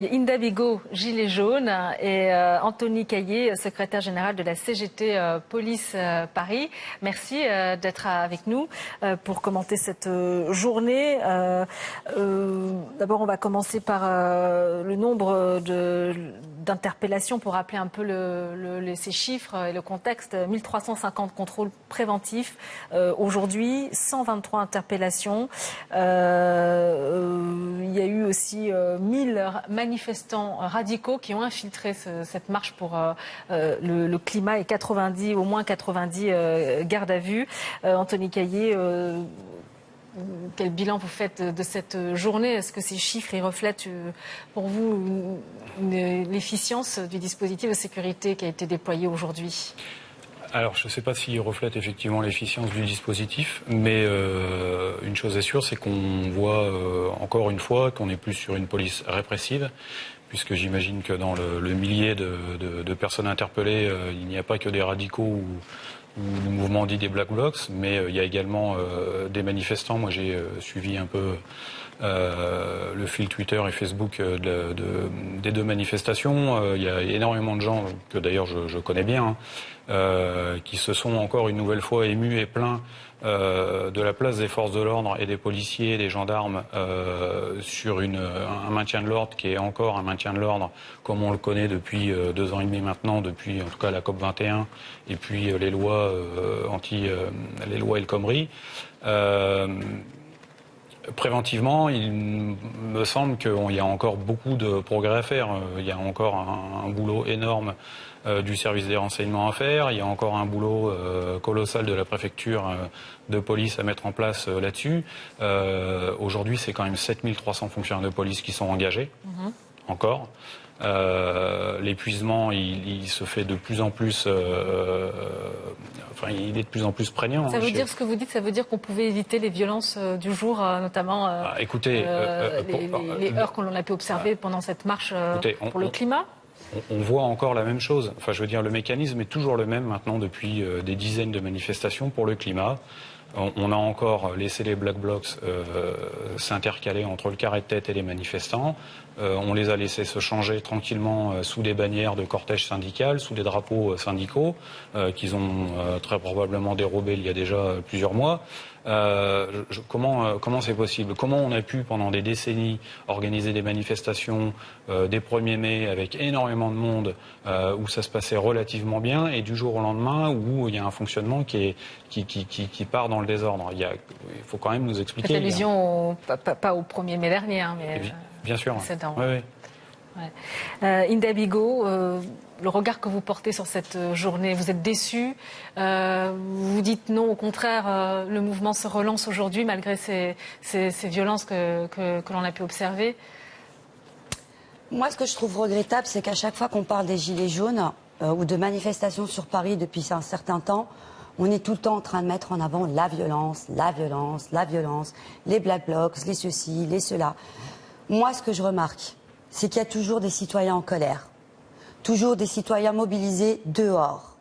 Inda Bigot, Gilets jaunes, et Anthony Caillé, secrétaire général de la CGT Police Paris. Merci d'être avec nous pour commenter cette journée. D'abord, on va commencer par le nombre d'interpellations pour rappeler un peu ces chiffres et le contexte. 1350 contrôles préventifs aujourd'hui, 123 interpellations. Il y a eu aussi 1000 manifestants radicaux qui ont infiltré cette marche pour le climat et au moins 90 gardes à vue. Anthony Caillé, quel bilan vous faites de cette journée? Est-ce que ces chiffres reflètent pour vous l'efficience du dispositif de sécurité qui a été déployé aujourd'hui? Alors, je ne sais pas s'il reflète effectivement l'efficience du dispositif, mais une chose est sûre, c'est qu'on voit encore une fois qu'on n'est plus sur une police répressive, puisque j'imagine que dans le millier de personnes interpellées, il n'y a pas que des radicaux ou le mouvement dit des Black Blocs, mais il y a également des manifestants. Moi, j'ai suivi un peu le fil Twitter et Facebook des deux manifestations. Il y a énormément de gens, que d'ailleurs je connais bien, qui se sont encore une nouvelle fois émus et plaints de la place des forces de l'ordre et des policiers, des gendarmes sur un maintien de l'ordre qui est encore un maintien de l'ordre comme on le connaît depuis 2 ans et demi maintenant, depuis en tout cas la COP 21 et puis les lois les lois El Khomri. Préventivement, il me semble qu'il y a encore beaucoup de progrès à faire. Il y a encore un boulot énorme du service des renseignements à faire. Il y a encore un boulot colossal de la préfecture de police à mettre en place là-dessus. Aujourd'hui, c'est quand même 7300 fonctionnaires de police qui sont engagés, encore. L'épuisement, il se fait de plus en plus, il est de plus en plus prégnant. Ça veut dire ce que vous dites, ça veut dire qu'on pouvait éviter les violences du jour, notamment écoutez, les heures que l'on a pu observer pendant cette marche pour le climat. On voit encore la même chose. Enfin, je veux dire, le mécanisme est toujours le même maintenant depuis des dizaines de manifestations pour le climat. On a encore laissé les Black Blocs s'intercaler entre le carré de tête et les manifestants. On les a laissés se changer tranquillement sous des bannières de cortège syndical, sous des drapeaux syndicaux qu'ils ont très probablement dérobés il y a déjà plusieurs mois. Comment c'est possible? Comment on a pu pendant des décennies organiser des manifestations des 1er mai avec énormément de monde où ça se passait relativement bien et du jour au lendemain où il y a un fonctionnement qui part dans le désordre? Il faut quand même nous expliquer. Cette allusion pas au 1er mai dernier, mais bien sûr. Oui. Ouais. Inda Bigot, le regard que vous portez sur cette journée, vous êtes déçu, vous dites non, au contraire, le mouvement se relance aujourd'hui malgré ces violences que l'on a pu observer? Moi, ce que je trouve regrettable, c'est qu'à chaque fois qu'on parle des Gilets jaunes ou de manifestations sur Paris depuis un certain temps, on est tout le temps en train de mettre en avant la violence, les Black Blocs, les ceci, les cela. Moi, ce que je remarque, c'est qu'il y a toujours des citoyens en colère, toujours des citoyens mobilisés dehors.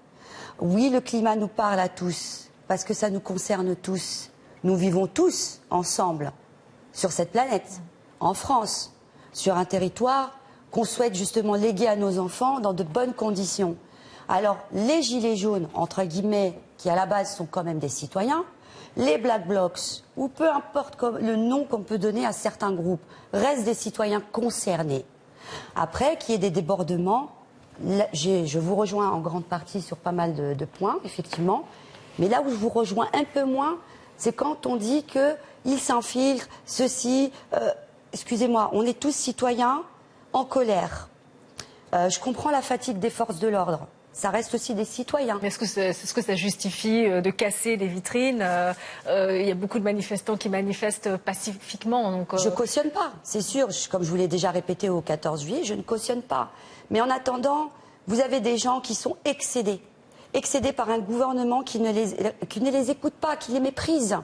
Oui, le climat nous parle à tous, parce que ça nous concerne tous. Nous vivons tous ensemble sur cette planète, en France, sur un territoire qu'on souhaite justement léguer à nos enfants dans de bonnes conditions. Alors, les Gilets jaunes, entre guillemets, qui à la base sont quand même des citoyens, les Black Blocs, ou peu importe le nom qu'on peut donner à certains groupes, restent des citoyens concernés. Après, qu'il y ait des débordements, je vous rejoins en grande partie sur pas mal de points, effectivement. Mais là où je vous rejoins un peu moins, c'est quand on dit qu'ils s'infiltrent, ceci. Excusez-moi, on est tous citoyens en colère. Je comprends la fatigue des forces de l'ordre. Ça reste aussi des citoyens. Mais est-ce que ça justifie de casser des vitrines? Il y a beaucoup de manifestants qui manifestent pacifiquement. Donc, Je ne cautionne pas, c'est sûr. Comme je vous l'ai déjà répété au 14 juillet, je ne cautionne pas. Mais en attendant, vous avez des gens qui sont excédés. Excédés par un gouvernement qui ne les écoute pas, qui les méprise.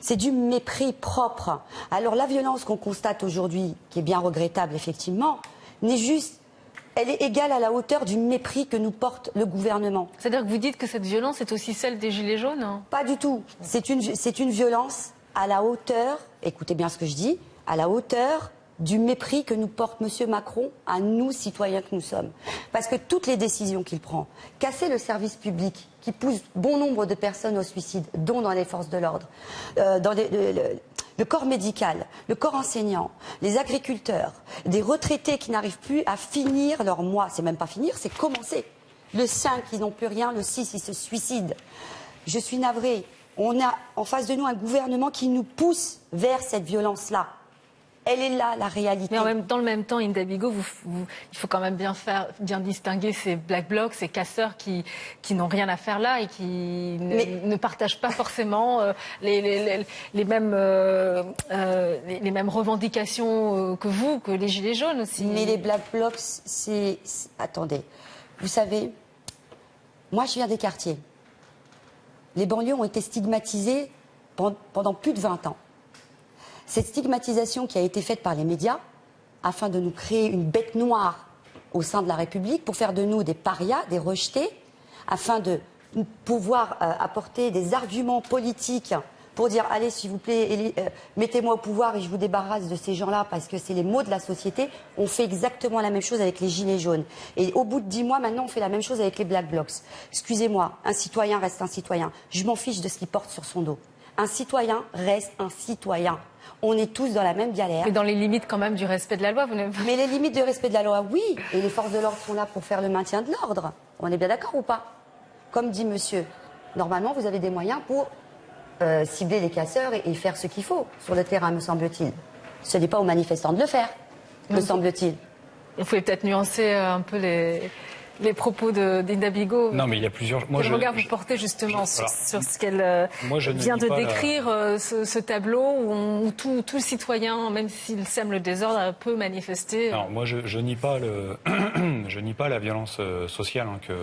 C'est du mépris propre. Alors la violence qu'on constate aujourd'hui, qui est bien regrettable effectivement, n'est juste... Elle est égale à la hauteur du mépris que nous porte le gouvernement. C'est-à-dire que vous dites que cette violence est aussi celle des Gilets jaunes? Pas du tout. C'est une violence à la hauteur, écoutez bien ce que je dis, à la hauteur du mépris que nous porte M. Macron à nous, citoyens que nous sommes. Parce que toutes les décisions qu'il prend, casser le service public, qui pousse bon nombre de personnes au suicide, dont dans les forces de l'ordre, dans le corps médical, le corps enseignant, les agriculteurs, des retraités qui n'arrivent plus à finir leur mois. C'est même pas finir, c'est commencer. Le 5, ils n'ont plus rien, le 6, ils se suicident. Je suis navrée. On a en face de nous un gouvernement qui nous pousse vers cette violence-là. Elle est là, la réalité. Mais dans le même temps, Hinda Bigot, il faut quand même bien distinguer ces black blocs, ces casseurs qui n'ont rien à faire là et qui ne partagent pas forcément les mêmes revendications que vous, que les Gilets jaunes aussi. Mais les black blocs, attendez, vous savez, moi je viens des quartiers. Les banlieues ont été stigmatisées pendant plus de 20 ans. Cette stigmatisation qui a été faite par les médias, afin de nous créer une bête noire au sein de la République, pour faire de nous des parias, des rejetés, afin de pouvoir apporter des arguments politiques pour dire « Allez, s'il vous plaît, mettez-moi au pouvoir et je vous débarrasse de ces gens-là parce que c'est les maux de la société », on fait exactement la même chose avec les Gilets jaunes. Et au bout de 10 mois, maintenant, on fait la même chose avec les Black Blocs. Excusez-moi, un citoyen reste un citoyen. Je m'en fiche de ce qu'il porte sur son dos. Un citoyen reste un citoyen. On est tous dans la même galère. Mais dans les limites quand même du respect de la loi, vous n'avez pas... Mais les limites du respect de la loi, oui. Et les forces de l'ordre sont là pour faire le maintien de l'ordre. On est bien d'accord ou pas? Comme dit monsieur, normalement, vous avez des moyens pour cibler les casseurs et faire ce qu'il faut sur le terrain, me semble-t-il. Ce n'est pas aux manifestants de le faire, me semble-t-il. Vous pouvez peut-être nuancer un peu les propos d'Hinda Bigot. Non, mais il y a plusieurs... Quel regard vous portez justement sur ce qu'elle vient de décrire, ce tableau où tout citoyen, même s'il sème le désordre, peut manifester? Alors, moi, je nie pas je nie pas la violence sociale que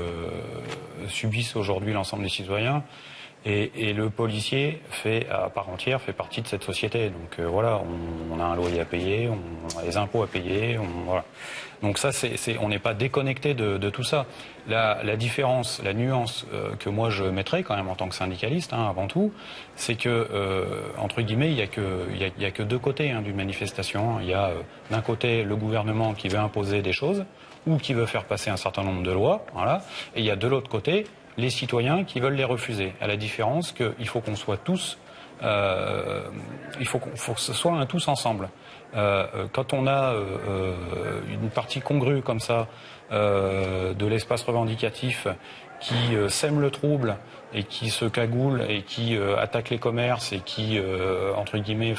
subissent aujourd'hui l'ensemble des citoyens. Et le policier à part entière fait partie de cette société. Donc voilà, on a un loyer à payer, on a les impôts à payer, voilà. Donc ça, on n'est pas déconnecté de tout ça. La différence, la nuance que moi je mettrais quand même en tant que syndicaliste, avant tout, c'est que entre guillemets, il y a que deux côtés d'une manifestation. Il y a d'un côté le gouvernement qui veut imposer des choses ou qui veut faire passer un certain nombre de lois, voilà. Et il y a de l'autre côté les citoyens qui veulent les refuser. À la différence qu'il faut qu'on soit tous, il faut que ce soit un tous ensemble. Quand on a une partie congrue comme ça de l'espace revendicatif qui sème le trouble et qui se cagoule et qui attaque les commerces et qui, entre guillemets,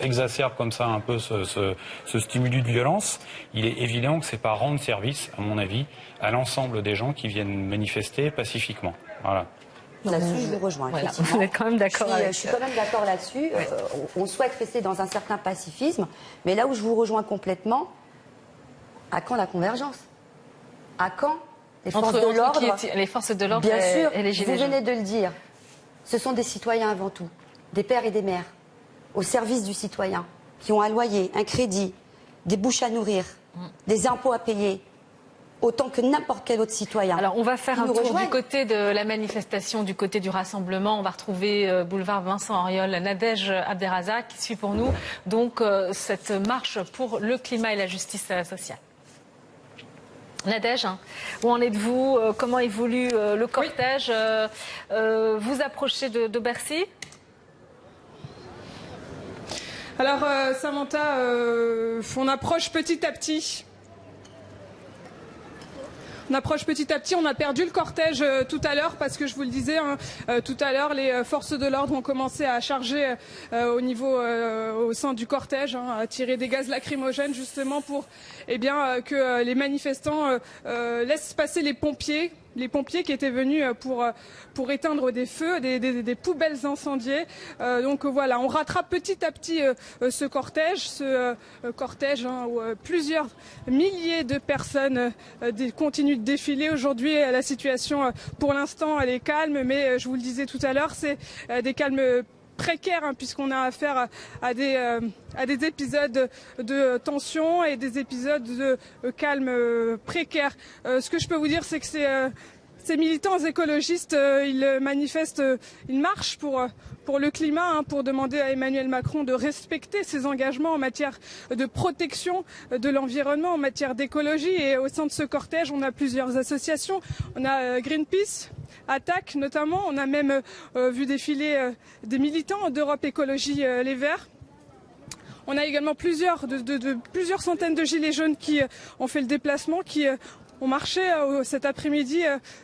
exacerbe comme ça un peu ce stimulus de violence, il est évident que c'est pas rendre service, à mon avis, à l'ensemble des gens qui viennent manifester pacifiquement. Voilà. Là-dessus, je vous rejoins. Voilà. Vous êtes quand même d'accord avec... Je suis quand même d'accord là-dessus. Ouais. On souhaite rester dans un certain pacifisme, mais là où je vous rejoins complètement, à quand la convergence? À quand les forces de l'ordre? Les forces de l'ordre bien sûr, et les Gilets jaunes. Vous venez de le dire. Ce sont des citoyens avant tout, des pères et des mères, au service du citoyen, qui ont un loyer, un crédit, des bouches à nourrir, des impôts à payer, autant que n'importe quel autre citoyen. Alors on va faire un tour du côté de la manifestation, du côté du rassemblement. On va retrouver boulevard Vincent Auriol, Nadège Abderrazak qui suit pour nous donc cette marche pour le climat et la justice sociale. Nadège, où en êtes-vous? Comment évolue le cortège? Vous approchez de Bercy? Alors Samantha, on approche petit à petit. On approche petit à petit, on a perdu le cortège tout à l'heure parce que je vous le disais, tout à l'heure les forces de l'ordre ont commencé à charger au sein du cortège, à tirer des gaz lacrymogènes justement pour que les manifestants laissent passer les pompiers qui étaient venus pour éteindre des feux, des poubelles incendiées. Donc voilà, on rattrape petit à petit ce cortège où plusieurs milliers de personnes continuent de défiler. Aujourd'hui, la situation, pour l'instant, elle est calme, mais je vous le disais tout à l'heure, c'est des calmes précaires, puisqu'on a affaire à des épisodes de tension et des épisodes de calme précaire. Ce que je peux vous dire, c'est que Ces militants écologistes, ils manifestent, ils marchent pour le climat, pour demander à Emmanuel Macron de respecter ses engagements en matière de protection de l'environnement, en matière d'écologie. Et au sein de ce cortège, on a plusieurs associations. On a Greenpeace, Attaque notamment. On a même vu défiler des militants d'Europe Écologie Les Verts. On a également plusieurs centaines de gilets jaunes qui ont fait le déplacement, qui ont marché cet après-midi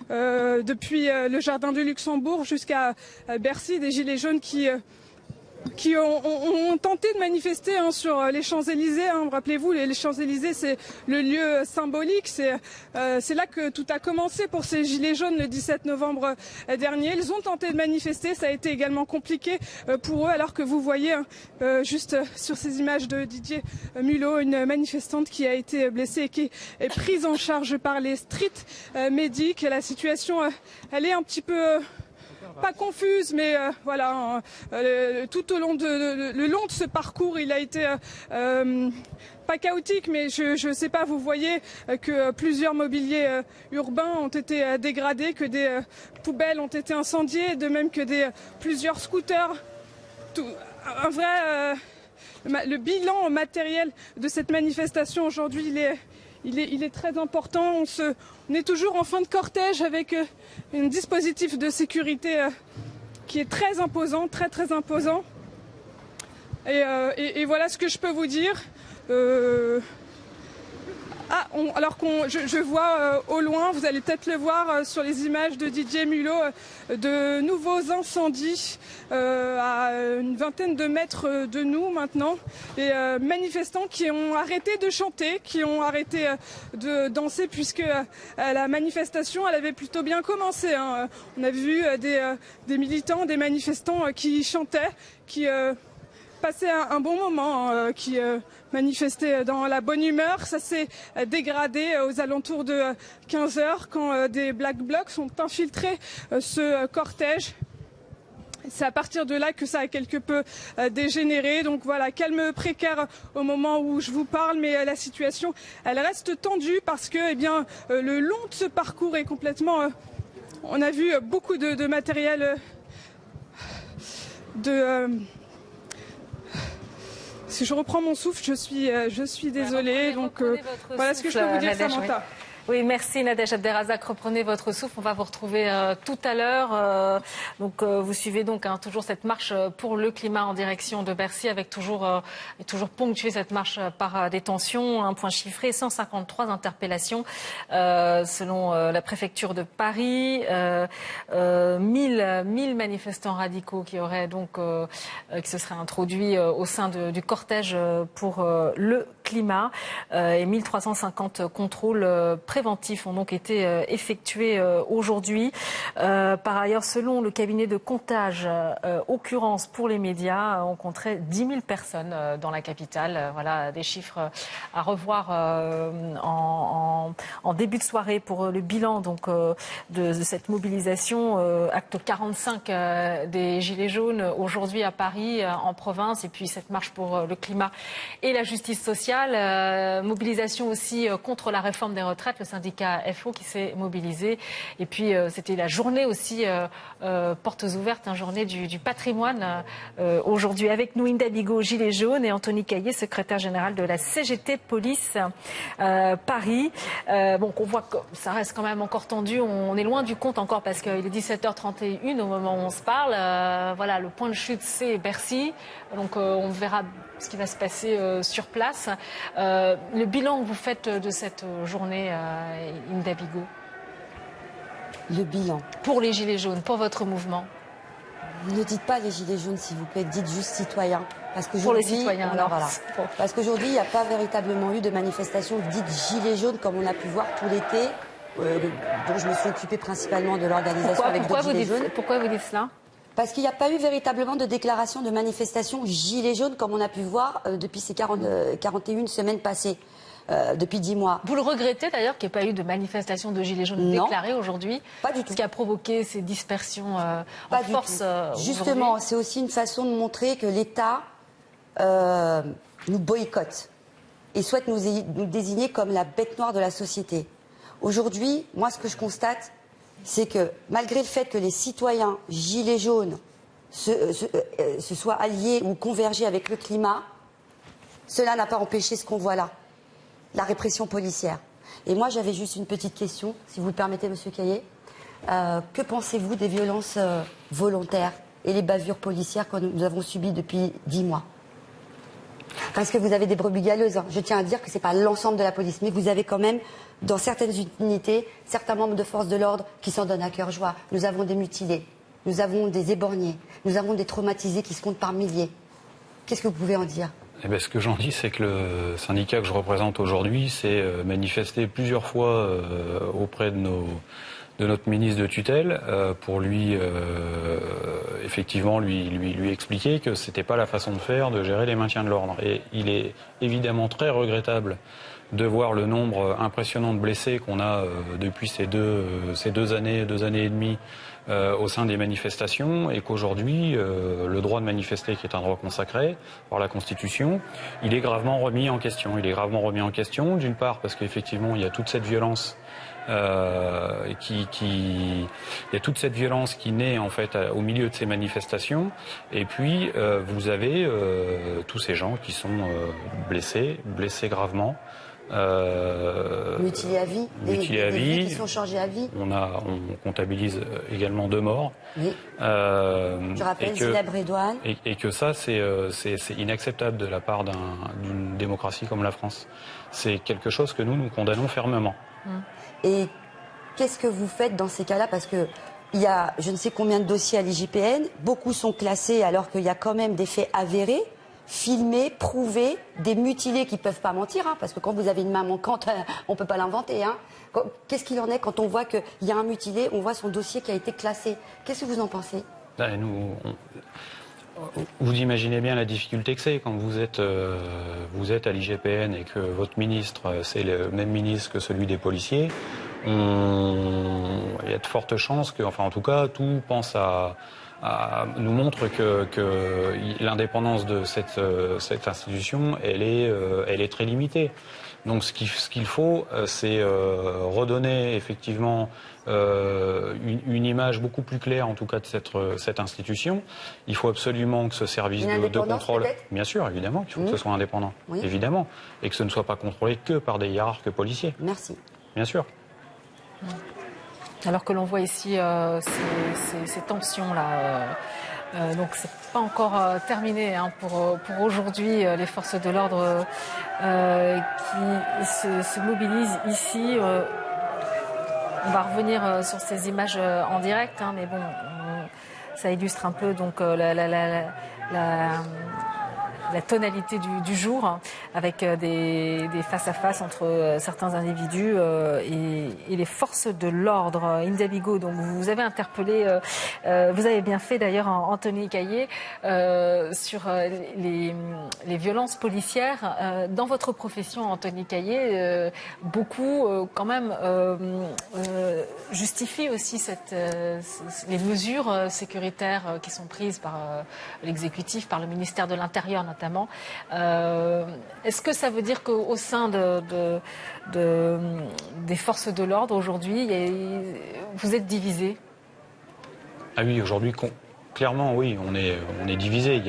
depuis le jardin du Luxembourg jusqu'à Bercy, des gilets jaunes qui ont tenté de manifester sur les Champs-Élysées. Rappelez-vous, les Champs-Élysées, c'est le lieu symbolique. C'est là que tout a commencé pour ces Gilets jaunes le 17 novembre dernier. Ils ont tenté de manifester. Ça a été également compliqué pour eux, alors que vous voyez juste sur ces images de Didier Mulot, une manifestante qui a été blessée et qui est prise en charge par les street medics. La situation, elle est un petit peu... pas confuse, mais voilà, tout au long le long de ce parcours, il a été pas chaotique, mais je sais pas, vous voyez que plusieurs mobiliers urbains ont été dégradés, que des poubelles ont été incendiées, de même que plusieurs scooters. Le bilan matériel de cette manifestation aujourd'hui, il est très important. On est toujours en fin de cortège avec un dispositif de sécurité qui est très imposant, très imposant. Et voilà ce que je peux vous dire. Je vois au loin, vous allez peut-être le voir sur les images de Didier Mulot, de nouveaux incendies à une vingtaine de mètres de nous maintenant. Les manifestants qui ont arrêté de chanter, qui ont arrêté de danser, puisque la manifestation, elle avait plutôt bien commencé. On a vu des militants, des manifestants qui chantaient, qui passaient un bon moment, qui manifestaient dans la bonne humeur. Ça s'est dégradé aux alentours de 15h quand des Black Blocs ont infiltré ce cortège. C'est à partir de là que ça a quelque peu dégénéré. Donc voilà, calme précaire au moment où je vous parle, mais la situation, elle reste tendue parce que le long de ce parcours est complètement... on a vu beaucoup de matériel Si je reprends mon souffle, je suis désolée. Donc voilà ce que je peux vous dire, Samantha. Oui, merci Nadège Abderrazak. Reprenez votre souffle. On va vous retrouver tout à l'heure. Vous suivez donc toujours cette marche pour le climat en direction de Bercy, avec toujours ponctué cette marche par des tensions. Un point chiffré, 153 interpellations selon la préfecture de Paris. 1000 manifestants radicaux qui auraient qui se seraient introduits au sein du cortège pour le climat, et 1350 contrôles préventifs ont donc été effectués aujourd'hui. Par ailleurs, selon le cabinet de comptage occurrence pour les médias, on compterait 10 000 personnes dans la capitale. Voilà des chiffres à revoir en début de soirée pour le bilan de cette mobilisation. Acte 45 des Gilets jaunes aujourd'hui à Paris, en province, et puis cette marche pour le climat et la justice sociale. Mobilisation aussi contre la réforme des retraites, le syndicat FO qui s'est mobilisé. Et puis c'était la journée aussi, portes ouvertes, journée du patrimoine. Aujourd'hui avec nous, Inda Bigot, Gilets jaunes, et Anthony Caillé, secrétaire général de la CGT Police Paris. On voit que ça reste quand même encore tendu. On est loin du compte encore parce qu'il est 17h31 au moment où on se parle. Voilà, le point de chute, c'est Bercy. Donc on verra ce qui va se passer sur place. Le bilan que vous faites de cette journée, Inda Bigot? Le bilan. Pour les Gilets jaunes, pour votre mouvement? Ne dites pas les Gilets jaunes, s'il vous plaît, dites juste citoyens. Parce pour les citoyens, alors. Voilà. Parce qu'aujourd'hui, il n'y a pas véritablement eu de manifestation dite Gilets jaunes comme on a pu voir tout l'été, dont je me suis occupée principalement de l'organisation avec d'autres Gilets jaunes. Pourquoi vous dites cela? Parce qu'il n'y a pas eu véritablement de déclaration de manifestation Gilets jaunes comme on a pu voir depuis ces 41 semaines passées. Depuis 10 mois. Vous le regrettez d'ailleurs qu'il n'y ait pas eu de manifestation de Gilets jaunes déclarée aujourd'hui? Pas du tout. Ce qui a provoqué ces dispersions en force. Justement, c'est aussi une façon de montrer que l'État nous boycotte et souhaite nous désigner comme la bête noire de la société. Aujourd'hui, moi, ce que je constate, c'est que malgré le fait que les citoyens gilets jaunes se soient alliés ou convergés avec le climat, cela n'a pas empêché ce qu'on voit là, la répression policière. Et moi, j'avais juste une petite question, si vous le permettez, Monsieur Caillé. Que pensez-vous des violences volontaires et les bavures policières que nous avons subies depuis 10 mois? Parce que vous avez des brebis galeuses. Hein. Je tiens à dire que ce n'est pas l'ensemble de la police, mais vous avez quand même, dans certaines unités, certains membres de force de l'ordre qui s'en donnent à cœur joie. Nous avons des mutilés, nous avons des éborgnés, nous avons des traumatisés qui se comptent par milliers. Qu'est-ce que vous pouvez en dire? Eh bien, ce que j'en dis, c'est que le syndicat que je représente aujourd'hui s'est manifesté plusieurs fois auprès de notre ministre de tutelle pour lui effectivement lui expliquer que c'était pas la façon de faire, de gérer les maintiens de l'ordre. Et il est évidemment très regrettable de voir le nombre impressionnant de blessés qu'on a depuis ces deux années et demie au sein des manifestations, et qu'aujourd'hui le droit de manifester, qui est un droit consacré par la Constitution, il est gravement remis en question. Il est gravement remis en question, d'une part parce qu'effectivement il y a toute cette violence il y a toute cette violence qui naît en fait au milieu de ces manifestations, et puis vous avez tous ces gens qui sont blessés gravement, mutilés à vie, des vies qui sont changées à vie. On comptabilise également 2 morts. Oui. Je rappelle Zineb Redouane. Et que ça, c'est inacceptable de la part d'une démocratie comme la France. C'est quelque chose que nous condamnons fermement. Et qu'est-ce que vous faites dans ces cas-là? Parce qu'il y a je ne sais combien de dossiers à l'IGPN, beaucoup sont classés alors qu'il y a quand même des faits avérés, filmés, prouvés, des mutilés qui ne peuvent pas mentir, hein, parce que quand vous avez une main manquante, on ne peut pas l'inventer. Hein. Qu'est-ce qu'il en est quand on voit qu'il y a un mutilé, on voit son dossier qui a été classé? Qu'est-ce que vous en pensez? Vous imaginez bien la difficulté que c'est quand vous êtes à l'IGPN et que votre ministre, c'est le même ministre que celui des policiers. Il y a de fortes chances que, enfin en tout cas, tout pense à nous montre que l'indépendance de cette institution, elle est très limitée. Donc ce qu'il faut, c'est redonner effectivement une image beaucoup plus claire, en tout cas, de cette institution. Il faut absolument que ce service de contrôle, bien sûr, évidemment, qu'il faut que ce soit indépendant, évidemment, et que ce ne soit pas contrôlé que par des hiérarques policiers. Merci. Bien sûr. Alors que l'on voit ici ces tensions-là. Donc c'est pas encore terminé hein, pour aujourd'hui. Les forces de l'ordre qui se mobilisent ici. On va revenir sur ces images en direct, hein, mais bon, ça illustre un peu donc la tonalité du jour, hein, avec des face-à-face entre certains individus et les forces de l'ordre. India Bigot, donc vous avez interpellé, vous avez bien fait d'ailleurs, Anthony Caillé, sur les violences policières. Dans votre profession, Anthony Caillé, beaucoup quand même justifient aussi les mesures sécuritaires qui sont prises par l'exécutif, par le ministère de l'Intérieur notamment. Est-ce que ça veut dire qu'au sein des forces de l'ordre aujourd'hui, vous êtes divisés? Ah oui, aujourd'hui, clairement, oui, on est divisés.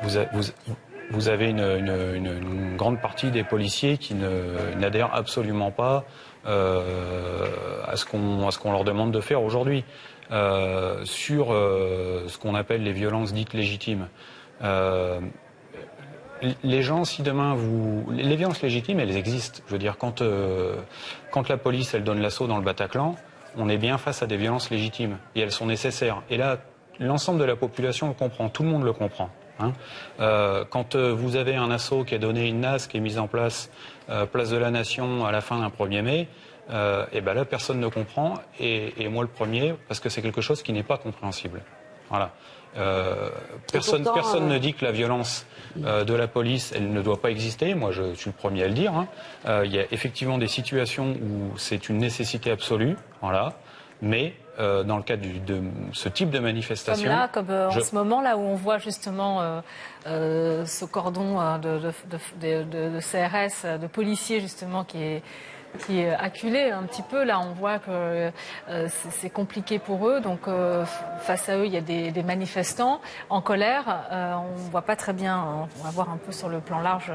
Vous avez une grande partie des policiers qui n'adhèrent absolument pas à ce qu'on leur demande de faire aujourd'hui sur ce qu'on appelle les violences dites légitimes. Les gens, si demain les violences légitimes, elles existent. Je veux dire, quand la police, elle donne l'assaut dans le Bataclan, on est bien face à des violences légitimes et elles sont nécessaires. Et là, l'ensemble de la population le comprend, tout le monde le comprend. Hein. Quand vous avez un assaut qui a donné une NAS qui est mise en place, place de la Nation à la fin d'un 1er mai, et ben là, personne ne comprend, et moi le premier, parce que c'est quelque chose qui n'est pas compréhensible. Voilà. Personne ne dit que la violence de la police, elle ne doit pas exister. Moi, je suis le premier à le dire. Il y a effectivement des situations où c'est une nécessité absolue, voilà. Mais dans le cadre de ce type de manifestation... Comme là, comme en ce moment, là où on voit justement ce cordon de CRS, de policiers justement qui est acculé un petit peu. Là, on voit que c'est compliqué pour eux. Donc, face à eux, il y a des manifestants en colère. On ne voit pas très bien. On va voir un peu sur le plan large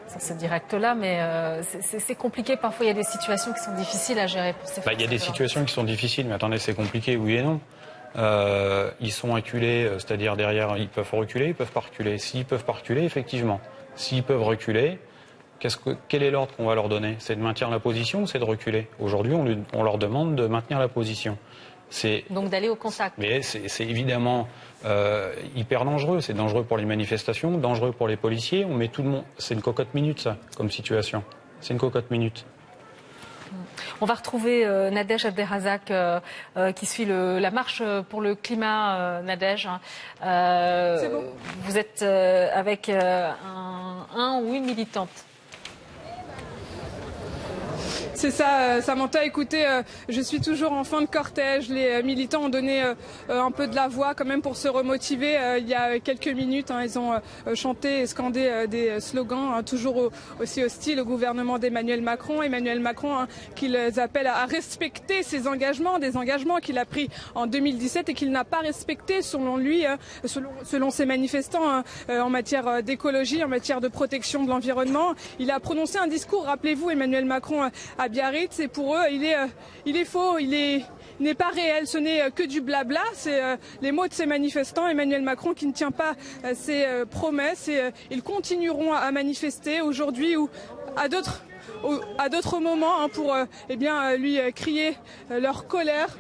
sur ce direct-là. Mais c'est compliqué. Parfois, il y a des situations qui sont difficiles à gérer. Il y a des situations qui sont difficiles. Mais attendez, c'est compliqué, oui et non. Ils sont acculés, c'est-à-dire derrière, ils peuvent reculer, ils peuvent pas reculer. S'ils peuvent pas reculer, effectivement. S'ils peuvent reculer... Quel est l'ordre qu'on va leur donner? C'est de maintenir la position ou c'est de reculer? Aujourd'hui, on leur demande de maintenir la position. Donc d'aller au contact. Mais c'est évidemment hyper dangereux. C'est dangereux pour les manifestations, dangereux pour les policiers. On met tout le monde. C'est une cocotte minute, ça, comme situation. C'est une cocotte minute. On va retrouver Nadège Abderrazak qui suit la marche pour le climat. Nadège, c'est bon. Vous êtes avec un ou une militante. C'est ça, Samantha. Écoutez, je suis toujours en fin de cortège. Les militants ont donné un peu de la voix quand même pour se remotiver. Il y a quelques minutes, ils ont chanté et scandé des slogans toujours aussi hostiles au gouvernement d'Emmanuel Macron. Emmanuel Macron qui les appelle à respecter ses engagements, des engagements qu'il a pris en 2017 et qu'il n'a pas respecté selon lui, selon ses manifestants en matière d'écologie, en matière de protection de l'environnement. Il a prononcé un discours, rappelez-vous, Emmanuel Macron à Biarritz, et pour eux, il est faux, il n'est pas réel, ce n'est que du blabla. C'est les mots de ces manifestants. Emmanuel Macron qui ne tient pas ses promesses, et ils continueront à manifester aujourd'hui ou à d'autres moments pour lui crier leur colère.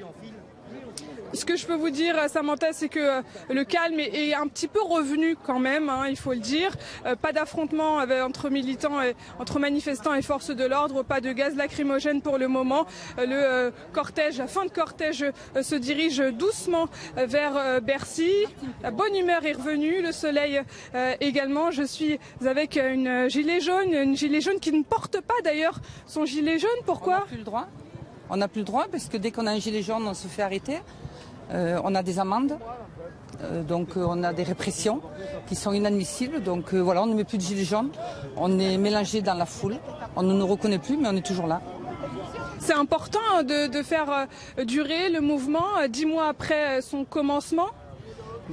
Ce que je peux vous dire, Samantha, c'est que le calme est un petit peu revenu quand même, il faut le dire. Pas d'affrontement entre militants, entre manifestants et forces de l'ordre, pas de gaz lacrymogène pour le moment. Le cortège, la fin de cortège se dirige doucement vers Bercy. La bonne humeur est revenue, le soleil également. Je suis avec une gilet jaune qui ne porte pas d'ailleurs son gilet jaune. Pourquoi ? On n'a plus le droit. On n'a plus le droit parce que dès qu'on a un gilet jaune, on se fait arrêter. On a des amendes, donc on a des répressions qui sont inadmissibles. Donc voilà, on ne met plus de gilet jaune, on est mélangé dans la foule, on ne nous reconnaît plus, mais on est toujours là. C'est important de faire durer le mouvement 10 mois après son commencement.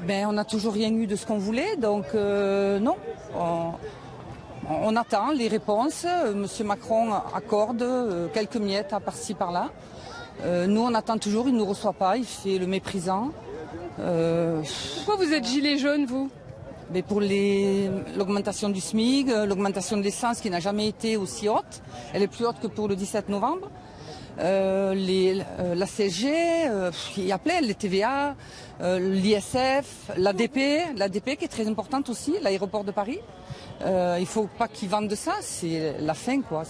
On n'a toujours rien eu de ce qu'on voulait, donc non. On attend les réponses. Monsieur Macron accorde quelques miettes à par-ci par-là. Nous, on attend toujours, il ne nous reçoit pas, il fait le méprisant. Pourquoi vous êtes gilet jaune, vous ? Pour l'augmentation du SMIC, l'augmentation de l'essence qui n'a jamais été aussi haute. Elle est plus haute que pour le 17 novembre. La CSG, il y a plein, les TVA, l'ISF, l'ADP qui est très importante aussi, l'aéroport de Paris. Il ne faut pas qu'ils vendent de ça, c'est la fin quoi.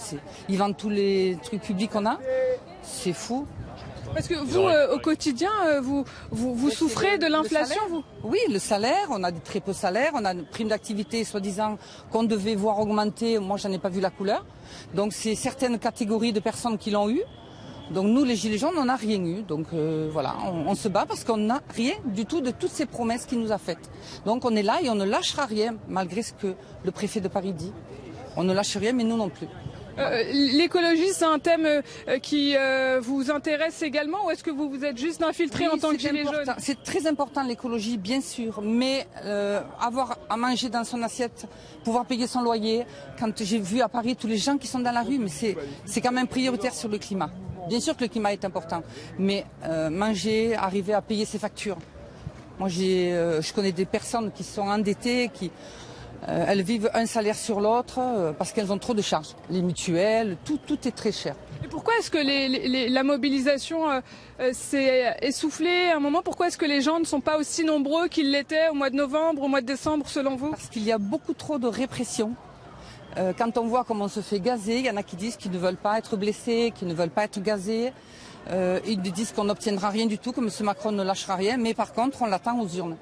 Ils vendent tous les trucs publics qu'on a, c'est fou. Parce que vous, au quotidien, vous souffrez de l'inflation, vous ? Oui, le salaire, on a des très peu salaires, on a une prime d'activité soi-disant qu'on devait voir augmenter, moi j'en ai pas vu la couleur. Donc c'est certaines catégories de personnes qui l'ont eu. Donc nous, les Gilets jaunes, on n'a rien eu. Donc voilà, on se bat parce qu'on n'a rien du tout de toutes ces promesses qu'il nous a faites. Donc on est là et on ne lâchera rien, malgré ce que le préfet de Paris dit. On ne lâche rien, mais nous non plus. L'écologie, c'est un thème qui vous intéresse également, ou est-ce que vous êtes juste infiltré en tant que gilet jaune ? C'est très important l'écologie, bien sûr, mais avoir à manger dans son assiette, pouvoir payer son loyer, quand j'ai vu à Paris tous les gens qui sont dans la rue, mais c'est quand même prioritaire sur le climat. Bien sûr que le climat est important, mais manger, arriver à payer ses factures. Moi, je connais des personnes qui sont endettées, elles vivent un salaire sur l'autre parce qu'elles ont trop de charges. Les mutuelles, tout est très cher. Et pourquoi est-ce que la mobilisation s'est essoufflée à un moment ? Pourquoi est-ce que les gens ne sont pas aussi nombreux qu'ils l'étaient au mois de novembre, au mois de décembre, selon vous ? Parce qu'il y a beaucoup trop de répression. Quand on voit comment on se fait gazer, il y en a qui disent qu'ils ne veulent pas être blessés, qu'ils ne veulent pas être gazés. Ils disent qu'on n'obtiendra rien du tout, que M. Macron ne lâchera rien, mais par contre, on l'attend aux urnes.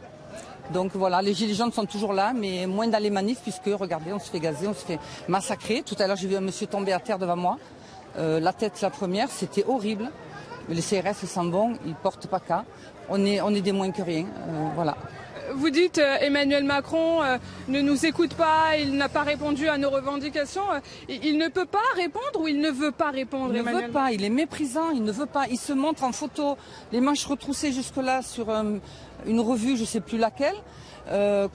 Donc voilà, les gilets jaunes sont toujours là, mais moins dans les manifs, puisque, regardez, on se fait gazer, on se fait massacrer. Tout à l'heure, j'ai vu un monsieur tomber à terre devant moi. La tête, la première, c'était horrible. Mais les CRS s'en vont, ils ne portent pas cas. On est des moins que rien. Voilà. Vous dites Emmanuel Macron ne nous écoute pas, il n'a pas répondu à nos revendications. Il ne peut pas répondre ou il ne veut pas répondre, Il ne Emmanuel veut pas, il est méprisant, il ne veut pas. Il se montre en photo, les manches retroussées jusque-là sur une revue, je ne sais plus laquelle.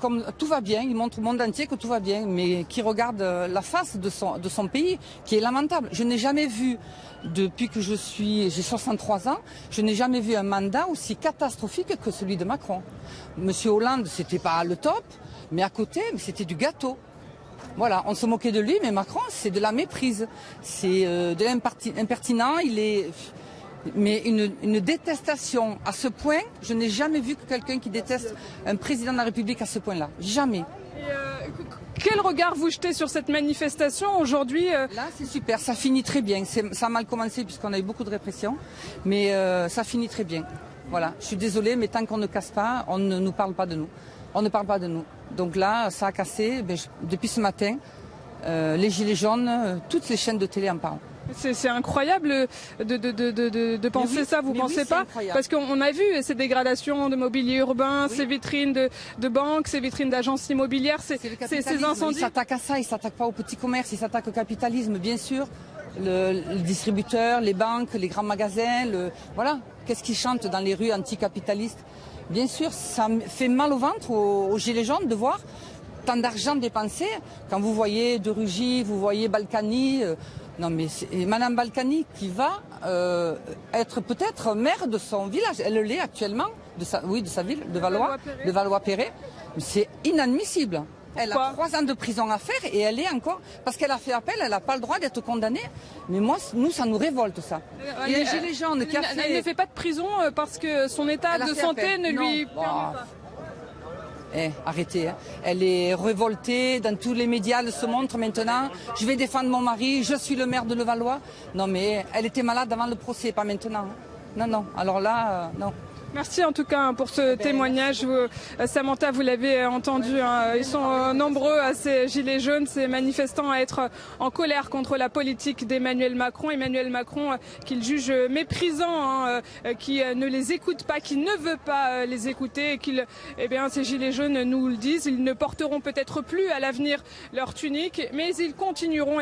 Comme tout va bien, il montre au monde entier que tout va bien, mais qui regarde la face de son pays, qui est lamentable. Je n'ai jamais vu, depuis que j'ai 63 ans, je n'ai jamais vu un mandat aussi catastrophique que celui de Macron. Monsieur Hollande, c'était pas le top, mais à côté, c'était du gâteau. Voilà, on se moquait de lui, mais Macron, c'est de la méprise, c'est de l'impertinent, mais une détestation à ce point, je n'ai jamais vu que quelqu'un qui déteste un président de la République à ce point-là. Jamais. Et, quel regard vous jetez sur cette manifestation aujourd'hui Là, c'est super, ça finit très bien. Ça a mal commencé puisqu'on a eu beaucoup de répression, mais ça finit très bien. Voilà, je suis désolée, mais tant qu'on ne casse pas, on ne nous parle pas de nous. On ne parle pas de nous. Donc là, ça a cassé. Depuis ce matin, les Gilets jaunes, toutes les chaînes de télé en parlent. C'est incroyable de penser oui, ça, vous pensez pas? Incroyable. Parce qu'on a vu ces dégradations de mobilier urbain, ces vitrines de banques, ces vitrines d'agences immobilières, ces incendies. Ils s'attaquent à ça, ils s'attaquent pas au petit commerce, ils s'attaquent au capitalisme, bien sûr. Le distributeur, les banques, les grands magasins, voilà. Qu'est-ce qu'ils chantent dans les rues anticapitalistes? Bien sûr, ça fait mal au ventre aux Gilets jaunes de voir tant d'argent dépensé. Quand vous voyez De Rugy, vous voyez Balkany. Non mais Madame Balkany qui va être peut-être maire de son village. Elle l'est actuellement, de sa ville, de Valois-Perret. C'est inadmissible. Elle a 3 ans de prison à faire et elle est encore... Parce qu'elle a fait appel, elle n'a pas le droit d'être condamnée. Mais nous, ça nous révolte, ça. Et les Gilets jaunes qui a fait... Elle ne fait pas de prison parce que son état de santé ne lui permet pas. Arrêtez, hein. Elle est révoltée, dans tous les médias, elle se montre maintenant. Je vais défendre mon mari, je suis le maire de Levallois. Non mais elle était malade avant le procès, pas maintenant. Non, alors là, non. Merci en tout cas pour ce témoignage. Samantha, vous l'avez entendu, hein, ils sont nombreux à ces gilets jaunes, ces manifestants à être en colère contre la politique d'Emmanuel Macron. Emmanuel Macron qu'il juge méprisant, hein, qui ne les écoute pas, qui ne veut pas les écouter, et ces gilets jaunes nous le disent, ils ne porteront peut-être plus à l'avenir leur tunique, mais ils continueront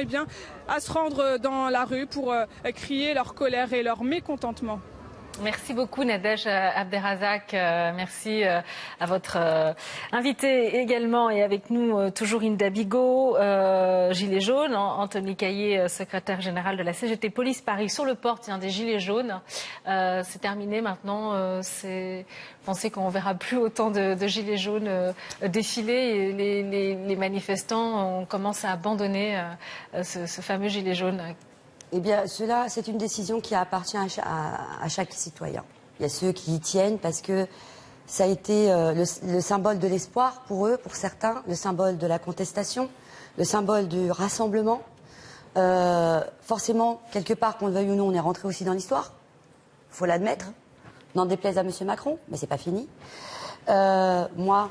à se rendre dans la rue pour crier leur colère et leur mécontentement. Merci beaucoup Nadège Abderrazak, merci à votre invité également et avec nous toujours Hinda Bigot, Gilets jaunes, Anthony Caillé, secrétaire général de la CGT Police Paris sur le port des Gilets jaunes. C'est terminé maintenant, vous pensez qu'on verra plus autant de Gilets jaunes défiler et les manifestants commencent à abandonner ce fameux Gilet jaune? Eh bien, cela, c'est une décision qui appartient à chaque citoyen. Il y a ceux qui y tiennent parce que ça a été le symbole de l'espoir pour eux, pour certains, le symbole de la contestation, le symbole du rassemblement. Forcément, quelque part, qu'on le veuille ou non, on est rentré aussi dans l'histoire. Il faut l'admettre. N'en déplaise à M. Macron, mais c'est pas fini. Moi,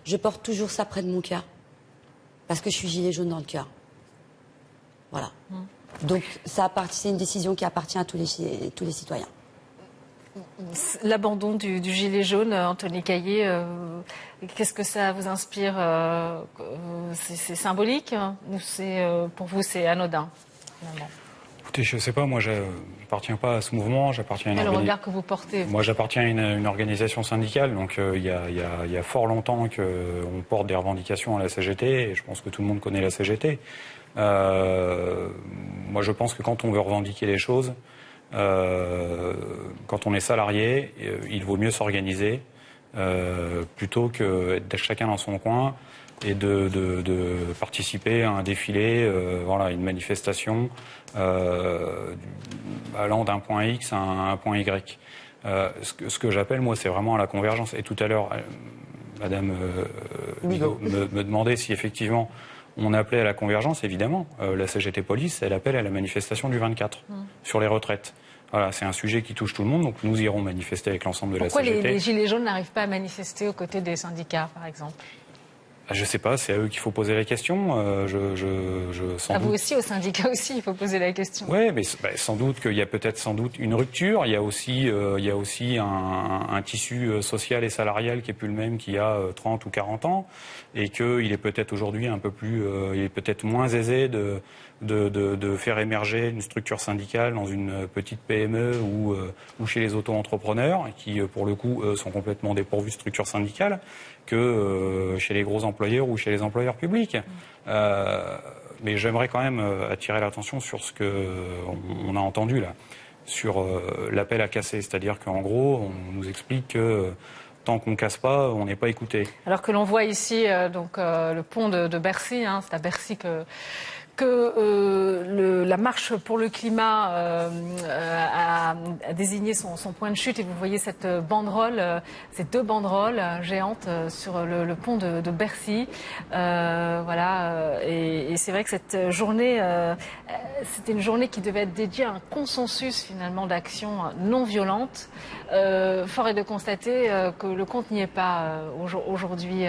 je porte toujours ça près de mon cœur. Parce que je suis gilet jaune dans le cœur. Voilà. Donc c'est une décision qui appartient à tous les citoyens. L'abandon du gilet jaune, Anthony Caillé, qu'est-ce que ça vous inspire? C'est symbolique ou pour vous c'est anodin finalement? Écoutez, je ne sais pas, moi je n'appartiens pas à ce mouvement, j'appartiens à une organisation. Quel regard que vous portez? Moi j'appartiens à une organisation syndicale, donc il y a fort longtemps qu'on porte des revendications à la CGT, et je pense que tout le monde connaît la CGT. Moi je pense que quand on veut revendiquer les choses, quand on est salarié, il vaut mieux s'organiser plutôt que d'être chacun dans son coin et de participer à un défilé, une manifestation allant d'un point X à un point Y. Ce que j'appelle, moi, c'est vraiment la convergence. Et tout à l'heure, Madame Bigot me demandait si effectivement on appelait à la convergence. Évidemment, la CGT Police, elle appelle à la manifestation du 24 sur les retraites. Voilà, c'est un sujet qui touche tout le monde, donc nous irons manifester avec l'ensemble de la CGT. Pourquoi les Gilets jaunes n'arrivent pas à manifester aux côtés des syndicats, par exemple? Je sais pas, c'est à eux qu'il faut poser la question. Sans À doute... vous aussi, au syndicat aussi, il faut poser la question. Oui, mais sans doute qu'il y a peut-être une rupture. Il y a aussi un tissu social et salarial qui est plus le même qu'il y a 30 ou 40 ans, et qu'il est peut-être aujourd'hui il est peut-être moins aisé de faire émerger une structure syndicale dans une petite PME ou chez les auto-entrepreneurs, qui pour le coup sont complètement dépourvus de structure syndicale, que chez les gros employeurs ou chez les employeurs publics. Mais j'aimerais quand même attirer l'attention sur ce qu'on a entendu là, sur l'appel à casser. C'est-à-dire qu'en gros, on nous explique que tant qu'on ne casse pas, on n'est pas écouté. Alors que l'on voit ici le pont de Bercy, c'est à Bercy que la marche pour le climat a désigné son point de chute, et vous voyez cette banderole, ces deux banderoles géantes sur le pont de Bercy. Voilà, et c'est vrai que cette journée, c'était une journée qui devait être dédiée à un consensus finalement d'action non violente. Fort est de constater que le compte n'y est pas aujourd'hui.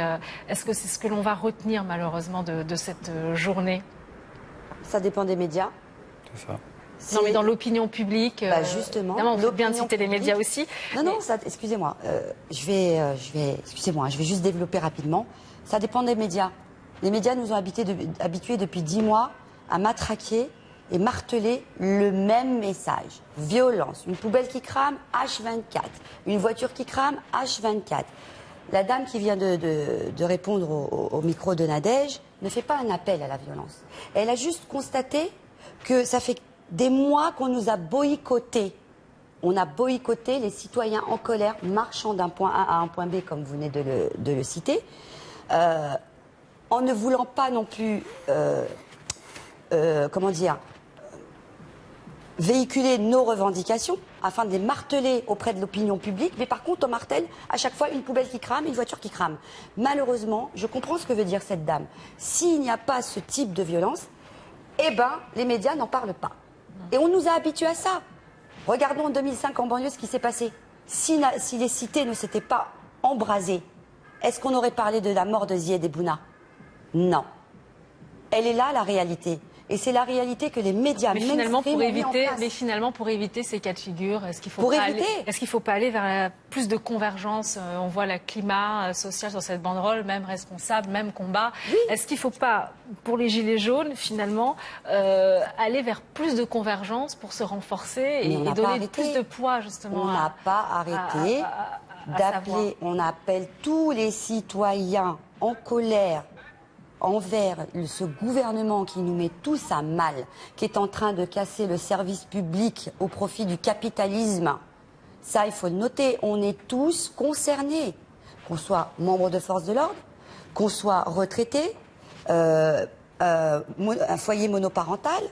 Est-ce que c'est ce que l'on va retenir malheureusement de cette journée ? Ça dépend des médias. C'est ça. Non, mais dans l'opinion publique, justement, évidemment, on peut bien citer les médias aussi. Non, excusez-moi, je vais juste développer rapidement. Ça dépend des médias. Les médias nous ont habitués depuis 10 mois à matraquer et marteler le même message. Violence, une poubelle qui crame, H24. Une voiture qui crame, H24. La dame qui vient de répondre au micro de Nadège ne fait pas un appel à la violence. Elle a juste constaté que ça fait des mois qu'on nous a boycottés. On a boycotté les citoyens en colère, marchant d'un point A à un point B, comme vous venez de le citer, en ne voulant pas non plus, véhiculer nos revendications afin de les marteler auprès de l'opinion publique, mais par contre on martèle à chaque fois une poubelle qui crame, une voiture qui crame. Malheureusement, je comprends ce que veut dire cette dame. S'il n'y a pas ce type de violence, eh ben les médias n'en parlent pas. Et on nous a habitués à ça. Regardons en 2005 en banlieue ce qui s'est passé. Si les cités ne s'étaient pas embrasées, est-ce qu'on aurait parlé de la mort de Zied Bouna? Non. Elle est là, la réalité. Et c'est la réalité que les médias finalement pour éviter ces cas de figure, est-ce qu'il faut pas aller vers plus de convergence? On voit le climat social sur cette banderole, même responsable, même combat. Oui. Est-ce qu'il ne faut pas, pour les Gilets jaunes, finalement, aller vers plus de convergence pour se renforcer et donner plus de poids, justement? On n'a pas arrêté d'appeler, on appelle tous les citoyens en colère envers ce gouvernement qui nous met tous à mal, qui est en train de casser le service public au profit du capitalisme. Ça, il faut le noter, on est tous concernés, qu'on soit membre de force de l'ordre, qu'on soit retraité, un foyer monoparental,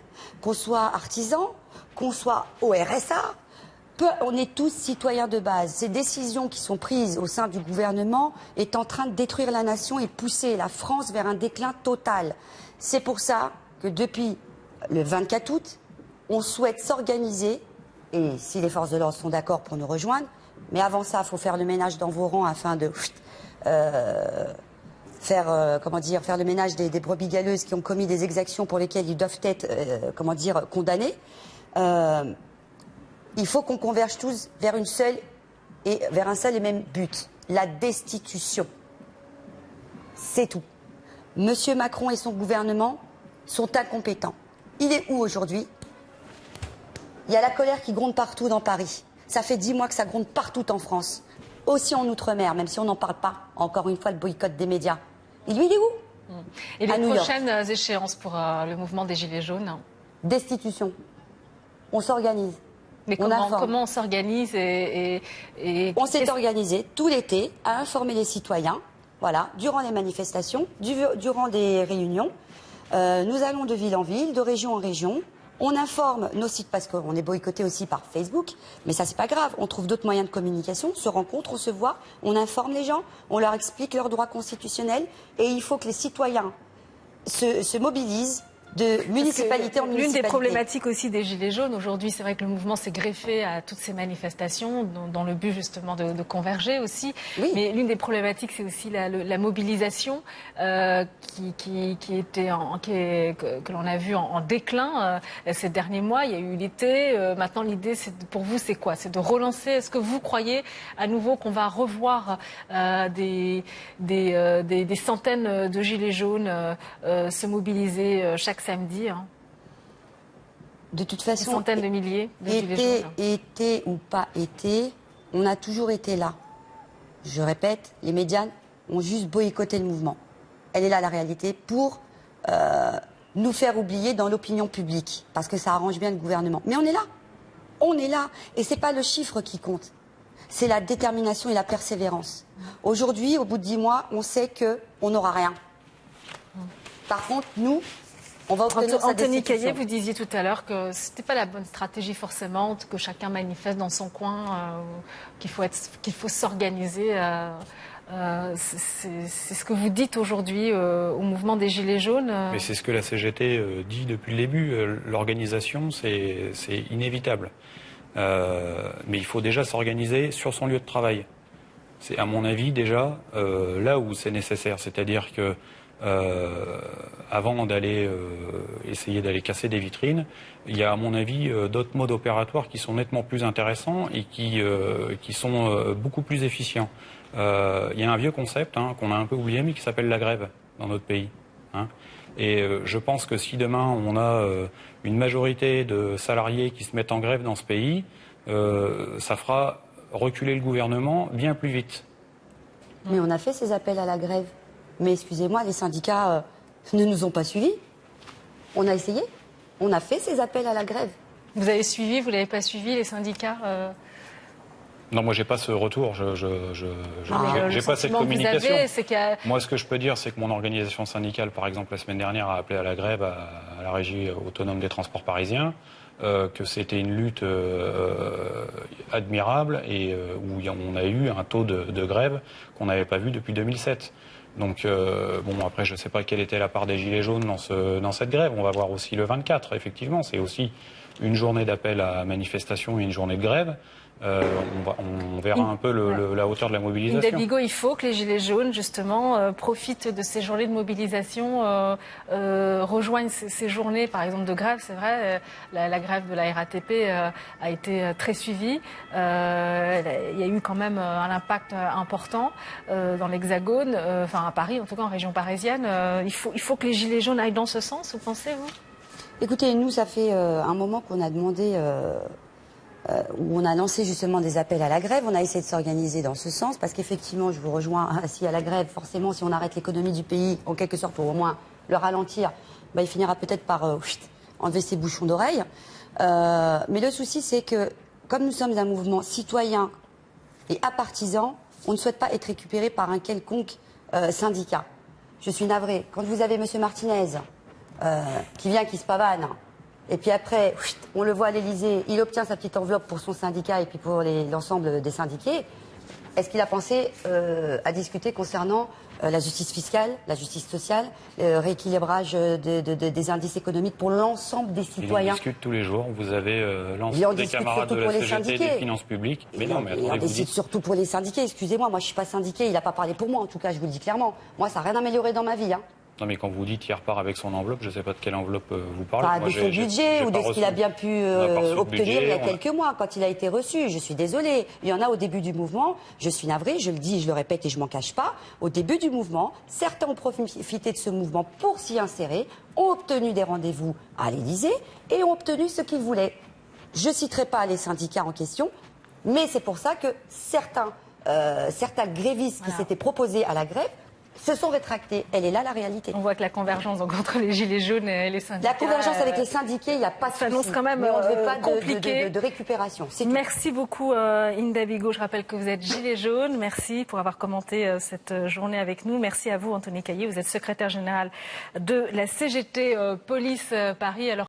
qu'on soit artisan, qu'on soit au RSA. On est tous citoyens de base. Ces décisions qui sont prises au sein du gouvernement est en train de détruire la nation et pousser la France vers un déclin total. C'est pour ça que depuis le 24 août, on souhaite s'organiser, et si les forces de l'ordre sont d'accord pour nous rejoindre, mais avant ça, il faut faire le ménage dans vos rangs afin de faire le ménage des brebis galeuses qui ont commis des exactions pour lesquelles ils doivent être condamnés. Il faut qu'on converge tous vers un seul et même but, la destitution. C'est tout. Monsieur Macron et son gouvernement sont incompétents. Il est où aujourd'hui? Il y a la colère qui gronde partout dans Paris. Ça fait 10 mois que ça gronde partout en France. Aussi en Outre-mer, même si on n'en parle pas. Encore une fois, le boycott des médias. Et lui, il est où? Et les prochaines échéances pour le mouvement des Gilets jaunes? Destitution. On s'organise. Mais comment on s'organise On s'est organisé tout l'été à informer les citoyens, voilà, durant les manifestations, durant des réunions. Nous allons de ville en ville, de région en région. On informe nos sites, parce qu'on est boycotté aussi par Facebook, mais ça c'est pas grave, on trouve d'autres moyens de communication, on se rencontre, on se voit, on informe les gens, on leur explique leurs droits constitutionnels, et il faut que les citoyens se mobilisent de municipalité en municipalité. L'une des problématiques aussi des Gilets jaunes aujourd'hui, c'est vrai que le mouvement s'est greffé à toutes ces manifestations dans le but justement de converger aussi. Oui. Mais l'une des problématiques, c'est aussi la mobilisation qui était que l'on a vu en déclin ces derniers mois. Il y a eu l'été. Maintenant, l'idée, pour vous, c'est quoi? C'est de relancer. Est-ce que vous croyez à nouveau qu'on va revoir des centaines de Gilets jaunes se mobiliser chaque samedi, hein? De toute façon, des centaines de milliers de Gilets jaunes. Été ou pas été, on a toujours été là. Je répète, les médias ont juste boycotté le mouvement. Elle est là la réalité pour nous faire oublier dans l'opinion publique, parce que ça arrange bien le gouvernement. Mais on est là. On est là. Et c'est pas le chiffre qui compte. C'est la détermination et la persévérance. Aujourd'hui, au bout de 10 mois, on sait qu'on n'aura rien. Par contre, nous, on va obtenir sa Anthony destitution. Caillé, vous disiez tout à l'heure que ce n'était pas la bonne stratégie forcément, que chacun manifeste dans son coin, qu'il faut s'organiser. C'est ce que vous dites aujourd'hui au mouvement des Gilets jaunes. Mais c'est ce que la CGT dit depuis le début. L'organisation, c'est inévitable. Mais il faut déjà s'organiser sur son lieu de travail. C'est à mon avis déjà là où c'est nécessaire. C'est-à-dire que avant d'aller essayer d'aller casser des vitrines, il y a à mon avis d'autres modes opératoires qui sont nettement plus intéressants et qui sont beaucoup plus efficients. Il y a un vieux concept qu'on a un peu oublié mais qui s'appelle la grève dans notre pays. Et je pense que si demain on a une majorité de salariés qui se mettent en grève dans ce pays, ça fera reculer le gouvernement bien plus vite. Mais on a fait ces appels à la grève. Mais excusez-moi, les syndicats ne nous ont pas suivis. On a essayé. On a fait ces appels à la grève. Vous avez suivi, vous l'avez pas suivi, les syndicats Non, moi j'ai pas ce retour, j'ai pas cette communication. Moi, ce que je peux dire, c'est que mon organisation syndicale, par exemple, la semaine dernière, a appelé à la grève à la Régie autonome des transports parisiens, que c'était une lutte admirable et où on a eu un taux de grève qu'on n'avait pas vu depuis 2007. Donc, bon, après, je ne sais pas quelle était la part des Gilets jaunes dans cette grève. On va voir aussi le 24, effectivement. C'est aussi une journée d'appel à manifestation et une journée de grève. On verra un peu la hauteur de la mobilisation. Inda Bigot, il faut que les Gilets jaunes, justement, profitent de ces journées de mobilisation, rejoignent ces journées, par exemple, de grève. C'est vrai, la grève de la RATP a été très suivie. Il y a eu quand même un impact important dans l'Hexagone, enfin à Paris, en tout cas en région parisienne. Il faut que les Gilets jaunes aillent dans ce sens, vous pensez, vous? Écoutez, nous, ça fait un moment qu'on a demandé... où on a lancé justement des appels à la grève. On a essayé de s'organiser dans ce sens, parce qu'effectivement, je vous rejoins, si à la grève, forcément, si on arrête l'économie du pays, en quelque sorte, pour au moins le ralentir, il finira peut-être par enlever ses bouchons d'oreille. Mais le souci, c'est que, comme nous sommes un mouvement citoyen et apartisan, on ne souhaite pas être récupéré par un quelconque syndicat. Je suis navrée. Quand vous avez M. Martinez, qui vient, qui se pavane, et puis après, on le voit à l'Élysée, il obtient sa petite enveloppe pour son syndicat et puis pour l'ensemble des syndiqués. Est-ce qu'il a pensé à discuter concernant la justice fiscale, la justice sociale, le rééquilibrage des indices économiques pour l'ensemble des citoyens? On discute tous les jours. Vous avez l'ensemble des camarades de la CGT des finances publiques. Mais non, mais attendez, on décide surtout pour les syndiqués. Excusez-moi, moi je suis pas syndiqué, il n'a pas parlé pour moi en tout cas, je vous le dis clairement. Moi ça n'a rien amélioré dans ma vie. Non, mais quand vous dites qu'il repart avec son enveloppe, je ne sais pas de quelle enveloppe vous parlez. Pas de son budget ou de ce qu'il a bien pu obtenir il y a quelques mois quand il a été reçu. Je suis désolée. Il y en a au début du mouvement. Je suis navrée, je le dis, je le répète et je m'en cache pas. Au début du mouvement, certains ont profité de ce mouvement pour s'y insérer, ont obtenu des rendez-vous à l'Élysée et ont obtenu ce qu'ils voulaient. Je ne citerai pas les syndicats en question, mais c'est pour ça que certains grévistes qui s'étaient proposés à la grève se sont rétractés. Elle est là la réalité. On voit que la convergence entre les Gilets jaunes et les syndicats... La convergence avec les syndiqués, il n'y a pas de souci. Ça annonce quand même mais on ne veut pas compliqué. De récupération. Merci beaucoup Inda Bigot. Je rappelle que vous êtes Gilets jaunes. Merci pour avoir commenté cette journée avec nous. Merci à vous Anthony Caillé. Vous êtes secrétaire général de la CGT Police Paris. Alors